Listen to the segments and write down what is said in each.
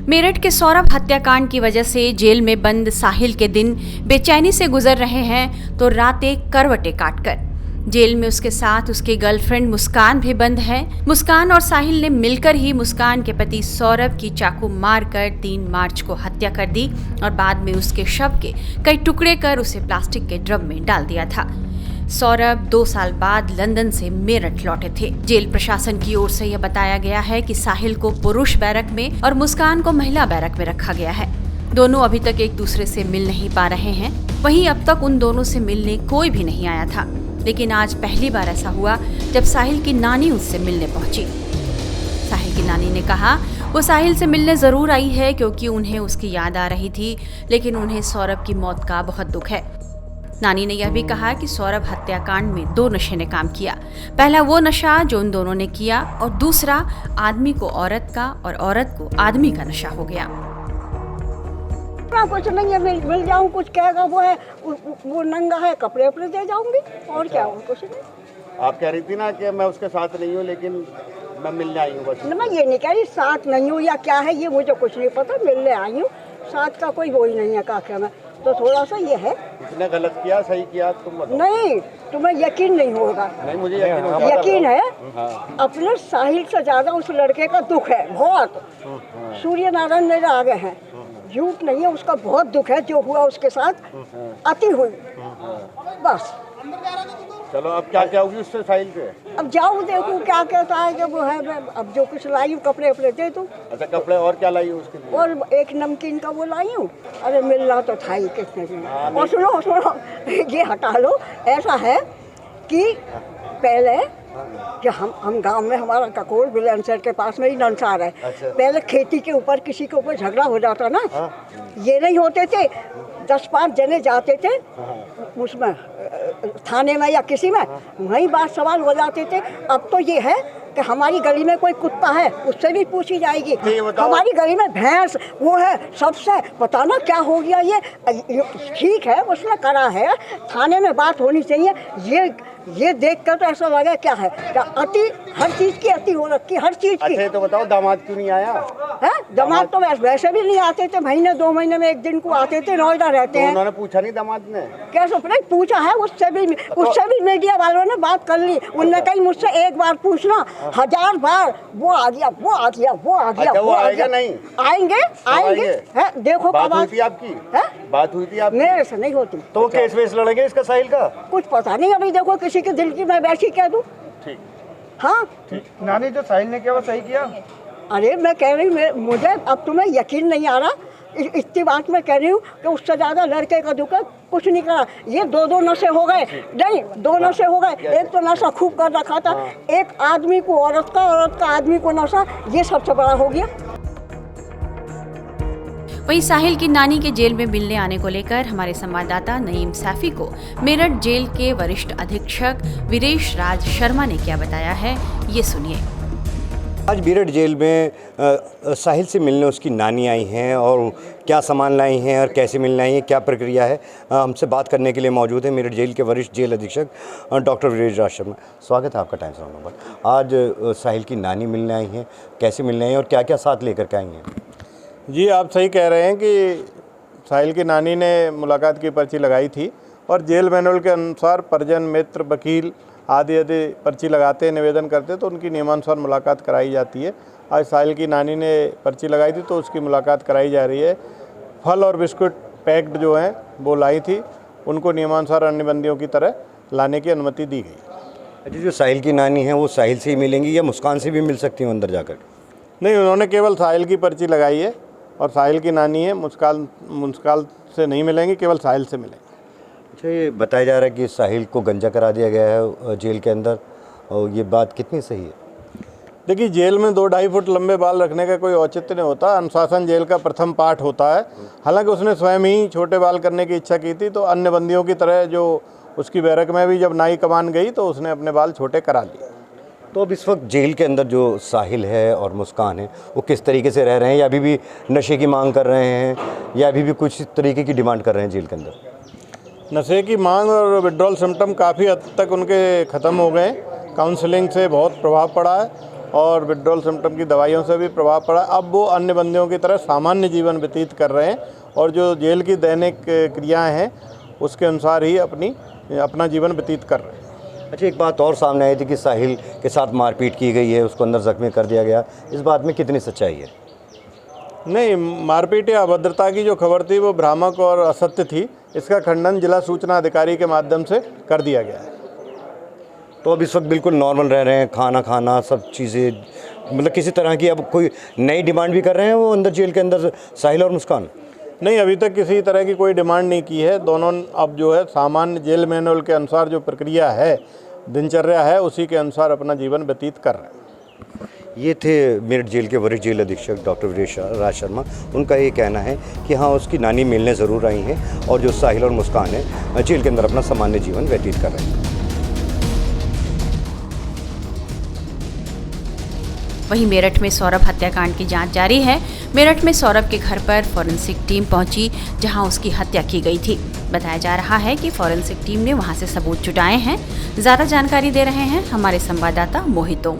मेरठ के सौरभ हत्याकांड की वजह से जेल में बंद साहिल के दिन बेचैनी से गुजर रहे हैं तो रातें करवटें काटकर। जेल में उसके साथ उसकी गर्लफ्रेंड मुस्कान भी बंद है। मुस्कान और साहिल ने मिलकर ही मुस्कान के पति सौरभ की चाकू मारकर 3 मार्च को हत्या कर दी और बाद में उसके शव के कई टुकड़े कर उसे प्लास्टिक के ड्रम में डाल दिया था। सौरभ 2 साल बाद लंदन से मेरठ लौटे थे। जेल प्रशासन की ओर से यह बताया गया है कि साहिल को पुरुष बैरक में और मुस्कान को महिला बैरक में रखा गया है। दोनों अभी तक एक दूसरे से मिल नहीं पा रहे हैं। वहीं अब तक उन दोनों से मिलने कोई भी नहीं आया था, लेकिन आज पहली बार ऐसा हुआ जब साहिल की नानी उससे मिलने पहुंची। साहिल की नानी ने कहा वो साहिल से मिलने जरूर आई है क्योंकि उन्हें उसकी याद आ रही थी, लेकिन उन्हें सौरभ की मौत का बहुत दुख है। नानी ने यह भी कहा कि सौरभ हत्याकांड में 2 नशे ने काम किया। पहला वो नशा जो उन दोनों ने किया और दूसरा आदमी को औरत का और औरत को आदमी का नशा हो गया। कुछ नहीं है, मिल जाऊं कुछ कहेगा वो नंगा है, कपड़े उपड़े दे जाऊंगी और क्या हो, कुछ नहीं। आप कह रही थी ना कि मैं उसके साथ नहीं हूँ लेकिन मैं मिलने आई हूँ बस। मैं ये नहीं कह रही साथ नहीं हूँ या क्या है, ये मुझे कुछ नहीं पता, मिलने आई हूँ। साथ का कोई वो ही नहीं है काके में, तो थोड़ा सा ये है। इसने गलत किया सही किया तुम बताओ। नहीं, तुम्हें यकीन नहीं होगा। नहीं मुझे यकीन है। अपने साहिल से ज्यादा उस लड़के का दुख है बहुत। सूर्य नारायण मेरे आगे हैं, झूठ नहीं है, उसका बहुत दुख है जो हुआ उसके साथ। अति हुई बस। चलो अब क्या क्या होगी उससे साहिल पे? अब जाऊँ देखूँ क्या कहता है कि वो है। मैं अब जो कुछ लाई हूँ कपड़े उपड़े दे दूँ। अच्छा कपड़े और क्या लाई हूँ उसके लिए? और एक नमकीन का वो लाई हूँ। अरे मिलना तो था ही कितने दिन। और सुनो ये हटा लो। ऐसा है कि पहले कि हम गांव में हमारा ककोर बिलेंसर के पास में ही नंसार है। अच्छा। पहले खेती के ऊपर किसी के ऊपर झगड़ा हो जाता ना, ये नहीं होते थे, 10-5 जने जाते थे उसमें थाने में या किसी में, वहीं बात सवाल हो जाते थे। अब तो ये है कि हमारी गली में कोई कुत्ता है उससे भी पूछी जाएगी, हमारी गली में भैंस वो है सबसे पता ना क्या हो गया। ये ठीक है उसने करा है, थाने में बात होनी चाहिए। ये देख कर तो ऐसा लगा क्या है, क्या अति, हर चीज की अति हो रखी, हर चीज की। अच्छा तो बताओ दामाद क्यों नहीं आया? है दामाद तो वैसे भी नहीं आते थे, महीने 2 महीने में एक दिन को आते थे, नोएडा रहते हैं। उन्होंने पूछा नहीं दामाद ने? कैसे नहीं पूछा है, उससे भी मीडिया वालों ने बात कर ली। उनने कही मुझसे एक बार पूछना, 1000 बार वो आ गया वो आ गया वो आ गया। अच्छा, वो आएगा नहीं? आएंगे है, देखो बात हुई थी आपकी? बात हुई थी आपकी? मेरे से नहीं होती। तो केस वेस लड़ेंगे इसका साहिल का? कुछ पता नहीं, अभी देखो किसी के दिल की मैं वैसी कह दूं। ठीक। हाँ नानी जो साहिल ने किया वो सही किया? अरे मैं कह रही हूँ, मुझे अब तुम्हें यकीन नहीं आ रहा। इतनी बात मैं कह रही हूँ कि उससे ज़्यादा लड़के का दुख कुछ नहीं करा। ये 2 नशे हो गए, नहीं 2 नशे हो गए। एक तो नशा खूब कर रखा था, एक आदमी को औरत का, औरत का आदमी को नशा, ये सबसे बड़ा हो गया। वहीं साहिल की नानी के जेल में मिलने आने को लेकर हमारे संवाददाता नईम सैफी को मेरठ जेल के वरिष्ठ अधीक्षक वीरेश राज शर्मा ने क्या बताया है, ये सुनिए। आज मेरठ जेल में साहिल से मिलने उसकी नानी आई हैं और क्या सामान लाई हैं और कैसे मिलने आई हैं, क्या प्रक्रिया है, हमसे बात करने के लिए मौजूद है मेरठ जेल के वरिष्ठ जेल अधीक्षक डॉक्टर वीरेश राज शर्मा। स्वागत है आपका टाइम्स ऑफ पर। आज साहिल की नानी मिलने आई हैं, कैसे मिलने आई हैं और क्या क्या साथ लेकर के आई हैं? जी आप सही कह रहे हैं कि साहिल की नानी ने मुलाकात की पर्ची लगाई थी और जेल मैनुअल के अनुसार परिजन, मित्र, वकील आदि यदि पर्ची लगाते, निवेदन करते तो उनकी नियमानुसार मुलाकात कराई जाती है। आज साहिल की नानी ने पर्ची लगाई थी तो उसकी मुलाकात कराई जा रही है। फल और बिस्कुट पैक्ड जो हैं वो लाई थी, उनको नियमानुसार अन्य बंदियों की तरह लाने की अनुमति दी गई। जी जो साहिल की नानी है वो साहिल से ही मिलेंगी या मुस्कान से भी मिल सकती हूँ अंदर जाकर? नहीं, उन्होंने केवल साहिल की पर्ची लगाई है और साहिल की नानी है, मुस्कान से नहीं मिलेंगे, केवल साहिल से मिलेंगे। अच्छा ये बताया जा रहा है कि साहिल को गंजा करा दिया गया है जेल के अंदर, और ये बात कितनी सही है? देखिए जेल में 2-2.5 फुट लंबे बाल रखने का कोई औचित्य नहीं होता। अनुशासन जेल का प्रथम पाठ होता है। हालांकि उसने स्वयं ही छोटे बाल करने की इच्छा की थी, तो अन्य बंदियों की तरह जो उसकी बैरक में भी जब नाई कमान गई तो उसने अपने बाल छोटे करा लिए। तो अब इस वक्त जेल के अंदर जो साहिल है और मुस्कान है वो किस तरीके से रह रहे हैं, या अभी भी नशे की मांग कर रहे हैं, या अभी भी कुछ तरीके की डिमांड कर रहे हैं जेल के अंदर? नशे की मांग और विड्रॉल सिम्टम काफ़ी हद तक उनके ख़त्म हो गए। काउंसलिंग से बहुत प्रभाव पड़ा है और विड्रॉल सिम्टम की दवाइयों से भी प्रभाव पड़ा। अब वो अन्य बंदियों की तरह सामान्य जीवन व्यतीत कर रहे हैं और जो जेल की दैनिक क्रियाएं हैं उसके अनुसार ही अपना जीवन व्यतीत कर रहे हैं। अच्छा, एक बात और सामने आई थी कि साहिल के साथ मारपीट की गई है, उसको अंदर जख्मी कर दिया गया, इस बात में कितनी सच्चाई है? नहीं, मारपीट या अभद्रता की जो खबर थी वो भ्रामक और असत्य थी। इसका खंडन जिला सूचना अधिकारी के माध्यम से कर दिया गया है। तो अब इस वक्त बिल्कुल नॉर्मल रह रहे हैं, खाना खाना सब चीज़ें, मतलब किसी तरह की अब कोई नई डिमांड भी कर रहे हैं वो अंदर जेल के अंदर साहिल और मुस्कान? नहीं, अभी तक किसी तरह की कोई डिमांड नहीं की है। दोनों अब जो है सामान्य जेल मैनुअल के अनुसार जो प्रक्रिया है, दिनचर्या है, उसी के अनुसार अपना जीवन व्यतीत कर रहे हैं। ये थे मेरठ जेल के वरिष्ठ जेल अधीक्षक डॉक्टर वीरेश राज शर्मा। उनका ये कहना है कि हाँ, उसकी नानी मिलने ज़रूर आई हैं और जो साहिल और मुस्कान है जेल के अंदर अपना सामान्य जीवन व्यतीत कर रहे हैं। वहीं मेरठ में सौरभ हत्याकांड की जांच जारी है। मेरठ में सौरभ के घर पर फॉरेंसिक टीम पहुंची जहां उसकी हत्या की गई थी। बताया जा रहा है कि फॉरेंसिक टीम ने वहां से सबूत जुटाए हैं। ज़्यादा जानकारी दे रहे हैं हमारे संवाददाता मोहितो।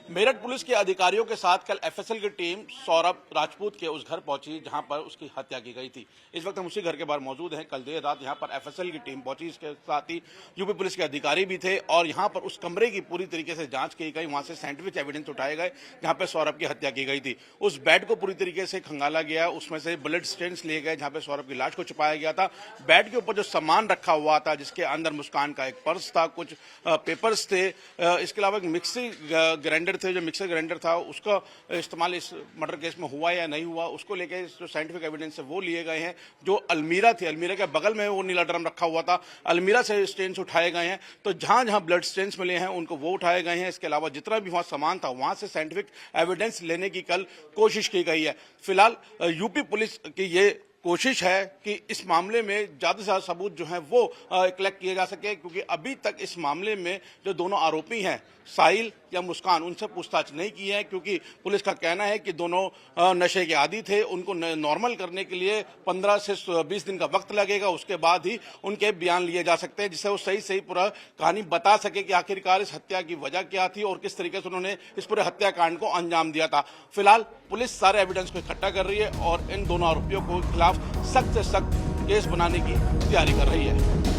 मेरठ पुलिस के अधिकारियों के साथ कल एफएसएल की टीम सौरभ राजपूत के उस घर पहुंची जहां पर उसकी हत्या की गई थी। इस वक्त हम उसी घर के बाहर मौजूद हैं। कल देर रात यहां पर एफएसएल की टीम पहुंची, इसके साथ ही यूपी पुलिस के अधिकारी भी थे और यहां पर उस कमरे की पूरी तरीके से जांच की गई। वहां से साइंटिफिक एविडेंस उठाए गए जहां पर सौरभ की हत्या की गई थी। उस बेड को पूरी तरीके से खंगाला गया, उसमें से ब्लड स्टेन्स लिए गए जहां पर सौरभ की लाश को छुपाया गया था। बेड के ऊपर जो सामान रखा हुआ था, जिसके अंदर मुस्कान का एक पर्स था, कुछ पेपर्स थे, इसके अलावा एक मिक्सी ग्राइंडर थे, जो मिक्सर ग्राइंडर था उसका इस्तेमाल इस मर्डर केस में हुआ या नहीं हुआ, उसको लेकर जो साइंटिफिक एविडेंस है वो लिए गए हैं। जो अलमीरा थी, अलमीरा के बगल में वो नीला ड्रम रखा हुआ था, अलमीरा से स्टेन्स उठाए गए हैं। तो जहां जहां ब्लड स्टेन्स मिले हैं उनको वो उठाए गए हैं। इसके अलावा जितना भी वहां सामान था वहां से साइंटिफिक एविडेंस लेने की कल कोशिश की गई है। फिलहाल यूपी पुलिस की ये कोशिश है कि इस मामले में ज़्यादा से ज़्यादा सबूत जो हैं वो कलेक्ट किए जा सके, क्योंकि अभी तक इस मामले में जो दोनों आरोपी हैं साहिल या मुस्कान, उनसे पूछताछ नहीं की है, क्योंकि पुलिस का कहना है कि दोनों नशे के आदी थे। उनको नॉर्मल करने के लिए 15 से 20 दिन का वक्त लगेगा, उसके बाद ही उनके बयान लिए जा सकते हैं, जिससे वो सही पूरा कहानी बता सके कि आखिरकार इस हत्या की वजह क्या थी और किस तरीके से उन्होंने इस पूरे हत्याकांड को अंजाम दिया था। फिलहाल पुलिस सारे एविडेंस को इकट्ठा कर रही है और इन दोनों आरोपियों को खिलाफ सख्त से सख्त केस बनाने की तैयारी कर रही है।